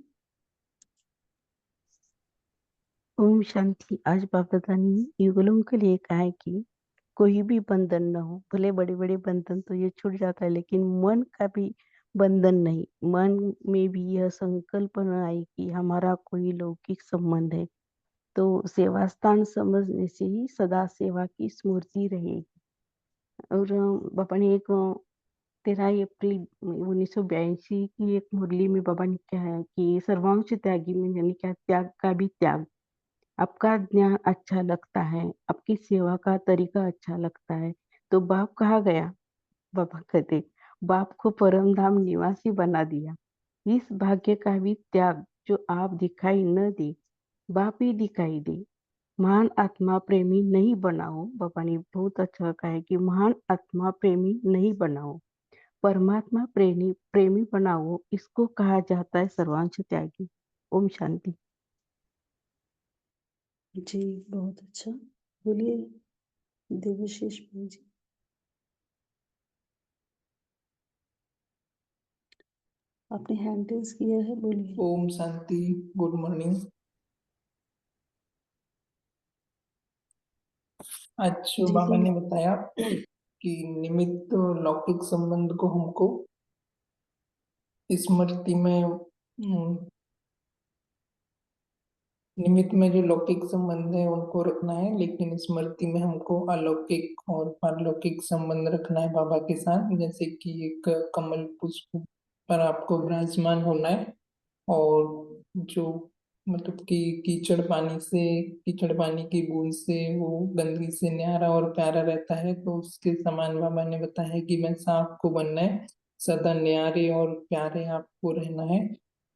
ओम शांति। आज बाप दादा ने युगलों के लिए कहा है कि कोई भी बंधन न हो। भले बड़े बड़े बंधन तो ये छूट जाता है, लेकिन मन का भी बंधन नहीं। मन में भी यह संकल्प न आए कि हमारा कोई लौकिक संबंध है, तो सेवा स्थान समझने से ही सदा सेवा की स्मृति रहेगी। और बाबा ने एक 13 अप्रैल 1982 की एक मुरली में बाबा ने क्या है कि सर्वांश त्यागी में यानी क्या, त्याग का भी त्याग। आपका ज्ञान अच्छा लगता है, आपकी सेवा का तरीका अच्छा लगता है, तो बाप कहाँ गया? बाबा कहते बाप को परम धाम निवासी बना दिया। इस भाग्य का भी त्याग जो आप दिखाई न दे, बाप ही दिखाई दे। महान आत्मा प्रेमी नहीं बनाओ। बाबा ने बहुत अच्छा कहा है कि महान आत्मा प्रेमी नहीं बनाओ, परमात्मा प्रेमी प्रेमी बनाओ। इसको कहा जाता है सर्वांश त्यागी। ओम शांति। जी बहुत अच्छा। बोलिए देवशीष बहन जी। आपने हैंड रेज किया है, बोलिए। ओम शांति। Good morning. आज जी बाबा जी ने बताया कि निमित्त लौकिक संबंध को हमको स्मृति में निमित्त में जो लौकिक संबंध है उनको रखना है, लेकिन स्मृति में हमको अलौकिक और पारलौकिक संबंध रखना है बाबा के साथ। जैसे कि एक कमल पुष्प पर आपको विराजमान होना है, और जो मतलब कि कीचड़ पानी की बूंद से वो गंदगी से न्यारा और प्यारा रहता है, तो उसके समान बाबा ने बताया कि वैसा आपको बनना है। सदा न्यारे और प्यारे आपको रहना है,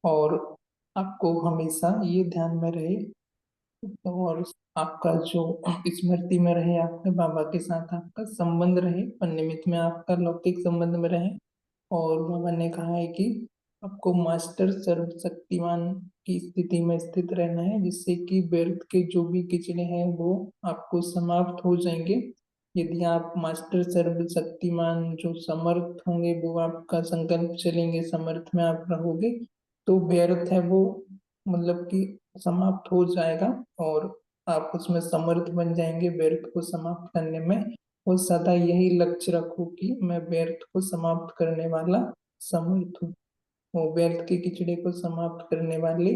और आपको हमेशा ये ध्यान में रहे और आपका जो स्मृति में रहे, आपके बाबा के साथ आपका संबंध रहे, पर निमित्त में आपका लौकिक संबंध में रहे। और बाबा ने कहा है कि आपको मास्टर सर्वशक्तिमान की स्थिति में स्थित रहना है, जिससे कि व्यर्थ के जो भी किचड़े हैं वो आपको समाप्त हो जाएंगे। यदि आप मास्टर सर्वशक्तिमान जो समर्थ होंगे, वो आपका संकल्प चलेंगे, समर्थ में आप रहोगे, तो व्यर्थ है वो मतलब कि समाप्त हो जाएगा, और आप उसमें समर्थ बन जाएंगे व्यर्थ को समाप्त करने में। और सदा यही लक्ष्य रखो कि मैं व्यर्थ को समाप्त करने वाला समर्थ हूँ। वो व्यर्थ के किचड़े को समाप्त करने वाले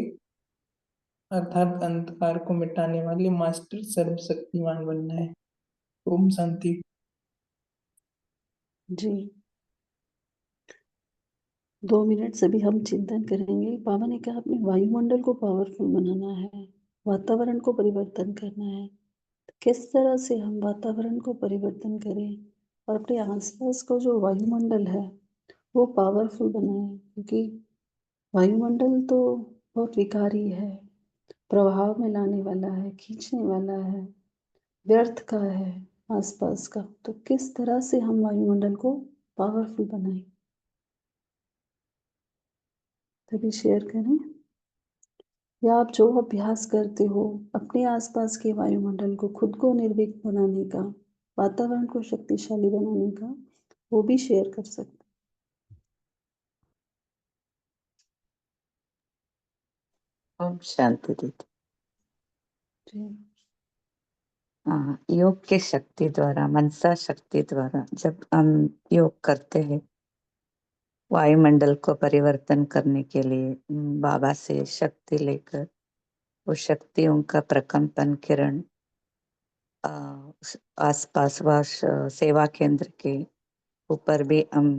अर्थात अंधकार को मिटाने वाले मास्टर सर्वशक्तिमान बनना है। ओम शांति। जी 2 मिनट सभी हम चिंतन करेंगे। बाबा ने कहा अपने वायुमंडल को पावरफुल बनाना है, वातावरण को परिवर्तन करना है। किस तरह से हम वातावरण को परिवर्तन करें और अपने आसपास को जो वायुमंडल है वो पावरफुल बनाएं, क्योंकि वायुमंडल तो बहुत विकारी है, प्रभाव में लाने वाला है, खींचने वाला है, व्यर्थ का है आसपास का। तो किस तरह से हम वायुमंडल को पावरफुल बनाएं, तभी शेयर करें। या आप जो अभ्यास करते हो अपने आसपास के वायुमंडल को, खुद को निर्विघ्न बनाने का, वातावरण को शक्तिशाली बनाने का, वो भी शेयर कर सकते ओम शांति दीदी। हैं। हाँ, योग की शक्ति द्वारा, मनसा शक्ति द्वारा जब हम योग करते हैं, वायुमंडल को परिवर्तन करने के लिए बाबा से शक्ति लेकर, वो शक्ति उनका प्रकंपन किरण आसपास व सेवा केंद्र के ऊपर भी हम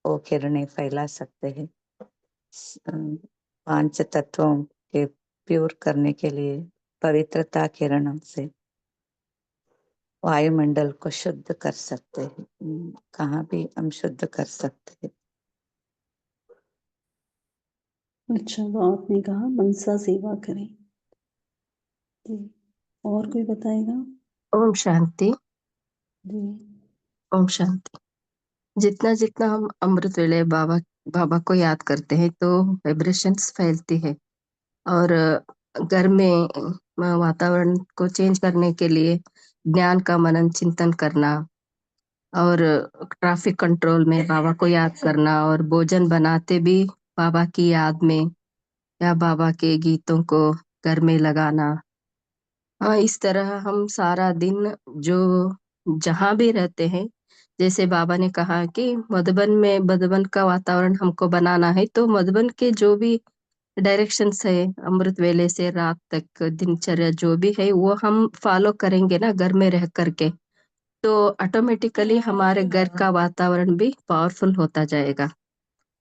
वो किरणें फैला सकते हैं। 5 तत्वों के प्योर करने के लिए पवित्रता किरणों से वायुमंडल को शुद्ध कर सकते हैं। कहाँ भी हम शुद्ध कर सकते हैं। अच्छा, तो आपने कहा मनसा सेवा करें। जी, और कोई बताएगा? ओम शांति। जी। ओम शांति। जितना जितना हम अमृत वेले बाबा बाबा को याद करते हैं तो वाइब्रेशंस फैलती है। और घर में वातावरण को चेंज करने के लिए ज्ञान का मनन चिंतन करना, और ट्रैफिक कंट्रोल में बाबा को याद करना, और भोजन बनाते भी बाबा की याद में या बाबा के गीतों को घर में लगाना। हाँ, इस तरह हम सारा दिन जो जहाँ भी रहते हैं, जैसे बाबा ने कहा कि मधुबन का वातावरण हमको बनाना है, तो मधुबन के जो भी डायरेक्शंस है अमृत वेले से रात तक दिनचर्या जो भी है वो हम फॉलो करेंगे ना घर में रह करके, तो ऑटोमेटिकली हमारे घर का वातावरण भी पावरफुल होता जाएगा।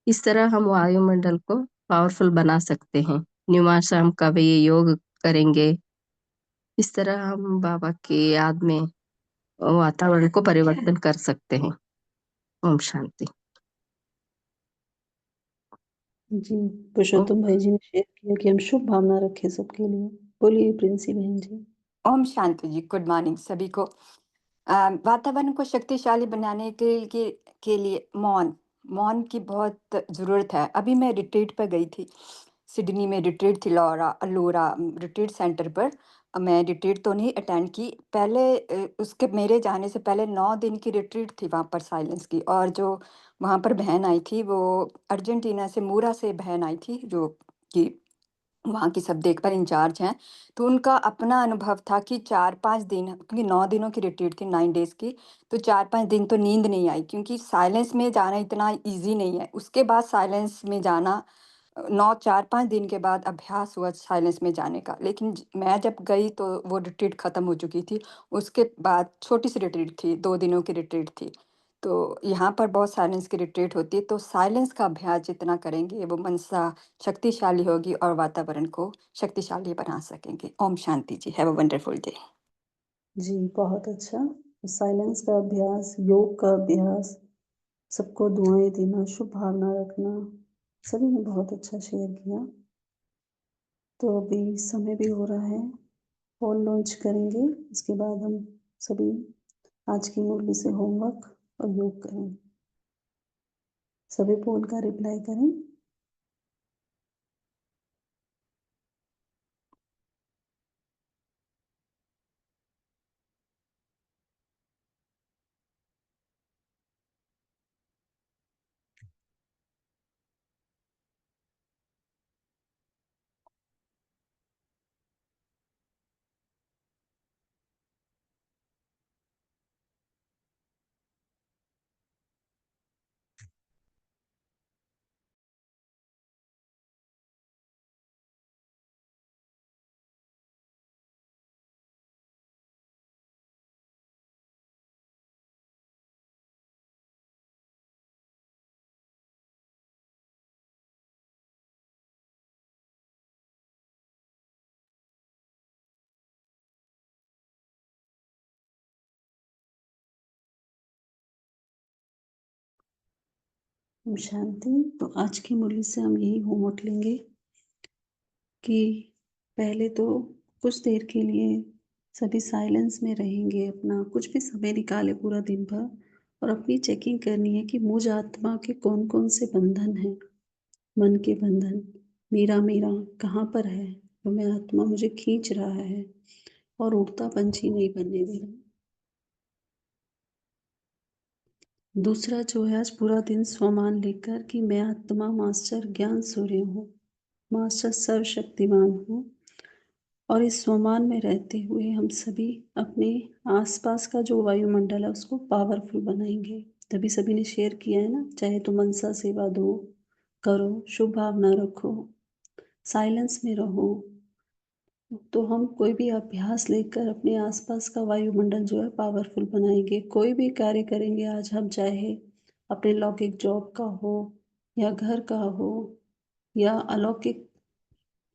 इस तरह हम वायुमंडल को पावरफुल बना सकते हैं। निमा शाम का भी ये योग करेंगे। इस तरह हम बाबा की याद में वातावरण को परिवर्तन कर सकते हैं। ओम शांति। जी, पुरुषोत्तम भाई जी ने शेयर किया कि हम शुभ भावना रखें सबके लिए। बोलिए प्रिंसी बहन जी। ओम शांति जी, गुड मॉर्निंग सभी को। वातावरण को शक्तिशाली बनाने के लिए मौन की बहुत ज़रूरत है। अभी मैं रिट्रीट पर गई थी, सिडनी में रिट्रीट थी, अलोरा रिट्रीट सेंटर पर। मैं रिट्रीट तो नहीं अटेंड की, पहले उसके मेरे जाने से पहले 9 दिन की रिट्रीट थी वहाँ पर साइलेंस की। और जो वहाँ पर बहन आई थी वो अर्जेंटीना से, मूरा से बहन आई थी, जो कि वहाँ की सब देखभाल इंचार्ज हैं। तो उनका अपना अनुभव था कि 4-5 दिन, क्योंकि 9 दिनों की रिट्रीट थी, 9 डेज़ की, तो 4-5 दिन तो नींद नहीं आई, क्योंकि साइलेंस में जाना इतना ईज़ी नहीं है। उसके बाद साइलेंस में जाना 9 4-5 दिन के बाद अभ्यास हुआ साइलेंस में जाने का। लेकिन मैं जब गई तो वो रिट्रीट ख़त्म हो चुकी थी। उसके बाद छोटी-सी रिट्रीट थी, 2 दिनों की रिट्रीट थी। तो यहाँ पर बहुत साइलेंस की रिट्रीट होती है, तो साइलेंस का अभ्यास जितना करेंगे वो मनसा शक्तिशाली होगी और वातावरण को शक्तिशाली बना सकेंगे। ओम शांति जी, हैव अ वंडरफुल डे। जी, बहुत अच्छा। साइलेंस का अभ्यास, योग का अभ्यास, सबको दुआएँ देना, शुभ भावना रखना, सभी ने बहुत अच्छा शेयर किया। तो अभी समय भी हो रहा है, फ़ोन लॉन्च करेंगे, इसके बाद हम सभी आज की मुरली से होमवर्क और योग करेंगे। सभी पोल का रिप्लाई करें। ओम शांति। तो आज की मुरली से हम यही होमवर्क लेंगे कि पहले तो कुछ देर के लिए सभी साइलेंस में रहेंगे, अपना कुछ भी समय निकाले पूरा दिन भर, और अपनी चेकिंग करनी है कि मुझ आत्मा के कौन-कौन से बंधन हैं, मन के बंधन, मेरा कहाँ पर है, जो मैं आत्मा मुझे खींच रहा है और उड़ता पंछी नहीं बनने दे रहा। दूसरा जो है, आज पूरा दिन स्वमान लेकर कि मैं आत्मा मास्टर ज्ञान सूर्य हूँ, मास्टर सर्वशक्तिमान हूँ, और इस स्वमान में रहते हुए हम सभी अपने आसपास का जो वायुमंडल है उसको पावरफुल बनाएंगे। तभी सभी ने शेयर किया है ना, चाहे तो मनसा सेवा दो, करो, शुभ भावना रखो, साइलेंस में रहो। तो हम कोई भी अभ्यास लेकर अपने आसपास का वायुमंडल जो है पावरफुल बनाएंगे। कोई भी कार्य करेंगे आज हम, चाहे अपने लौकिक जॉब का हो या घर का हो या अलौकिक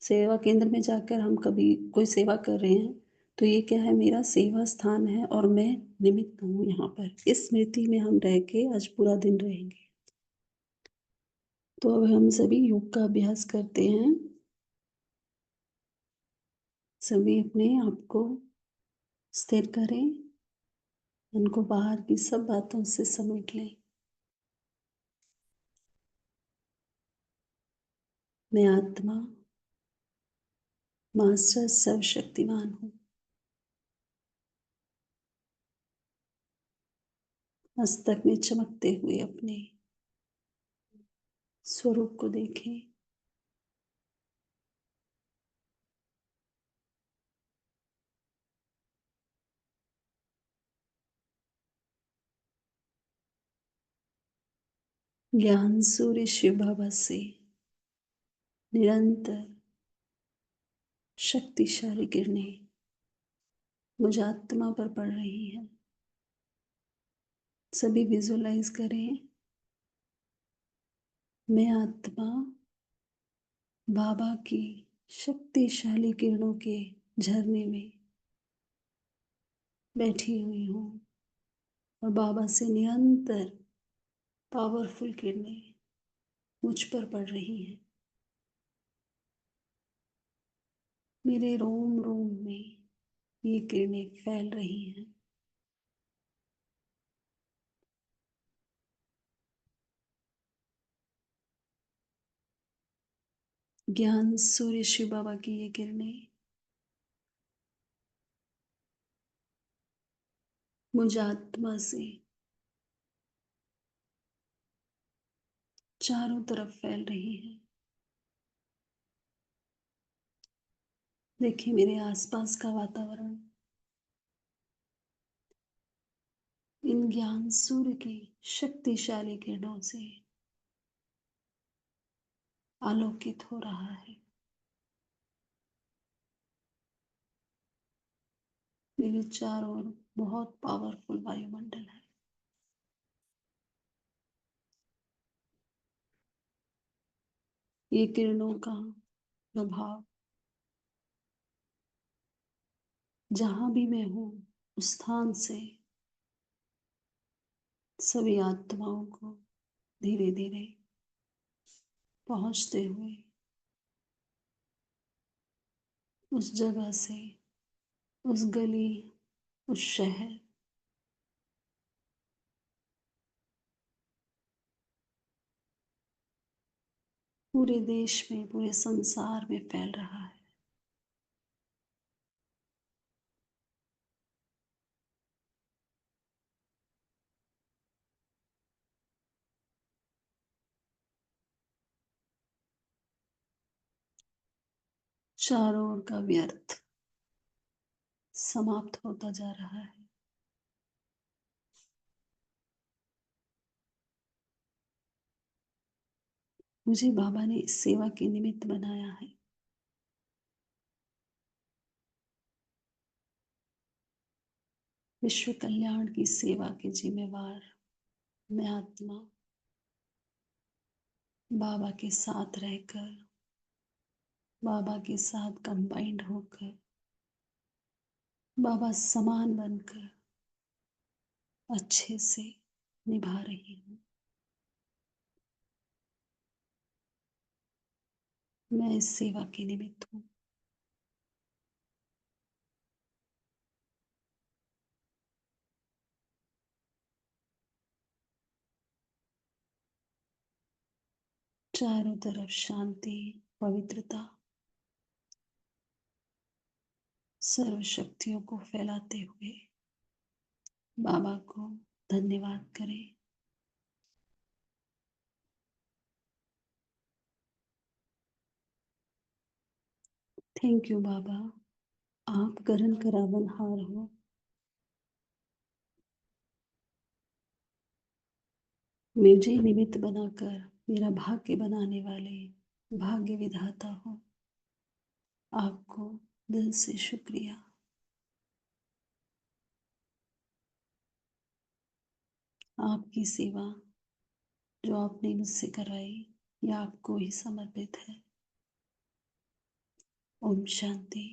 सेवा केंद्र में जाकर हम कभी कोई सेवा कर रहे हैं, तो ये क्या है, मेरा सेवा स्थान है और मैं निमित्त हूँ यहाँ पर। इस स्मृति में हम रह के आज पूरा दिन रहेंगे। तो अब हम सभी योग का अभ्यास करते हैं। सभी अपने आप को स्थिर करें, उनको बाहर की सब बातों से समेट लें। मैं आत्मा मास्टर सर्वशक्तिमान हूँ। मस्तक में चमकते हुए अपने स्वरूप को देखें। ज्ञान सूर्य शिव बाबा से निरंतर शक्तिशाली किरणें मुझ आत्मा पर पड़ रही है। सभी विजुअलाइज करें, मैं आत्मा बाबा की शक्तिशाली किरणों के झरने में बैठी हुई हूँ और बाबा से निरंतर पावरफुल किरणें मुझ पर पड़ रही हैं। मेरे रोम रोम में ये किरणें फैल रही हैं। ज्ञान सूर्य शिव बाबा की ये किरणें मुझ आत्मा से चारों तरफ फैल रही है। देखिए मेरे आसपास का वातावरण इन ज्ञान सूर्य की शक्तिशाली किरणों से आलोकित हो रहा है। मेरे चारों ओर बहुत पावरफुल वायुमंडल है। ये किरणों का प्रभाव जहां भी मैं हूं उस स्थान से सभी आत्माओं को धीरे धीरे पहुंचते हुए उस जगह से, उस गली, उस शहर, पूरे देश में, पूरे संसार में फैल रहा है। चारों ओर का व्यर्थ समाप्त होता जा रहा है। मुझे बाबा ने इस सेवा के निमित्त बनाया है। विश्व कल्याण की सेवा के जिम्मेवार मैं आत्मा बाबा के साथ रहकर, बाबा के साथ कंबाइंड होकर, बाबा समान बनकर अच्छे से निभा रही हूँ। मैं इस सेवा के निमित्त हूँ। चारों तरफ शांति, पवित्रता, सर्व शक्तियों को फैलाते हुए बाबा को धन्यवाद करें। थैंक यू बाबा, आप करण करावनहार हो। मुझे निमित्त बनाकर मेरा भाग्य बनाने वाले भाग्य विधाता हो। आपको दिल से शुक्रिया। आपकी सेवा जो आपने मुझसे कराई यह आपको ही समर्पित है। ओम शांति।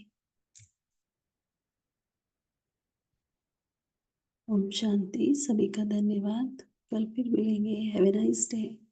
ओम शांति। सभी का धन्यवाद। कल फिर मिलेंगे। Have a nice day.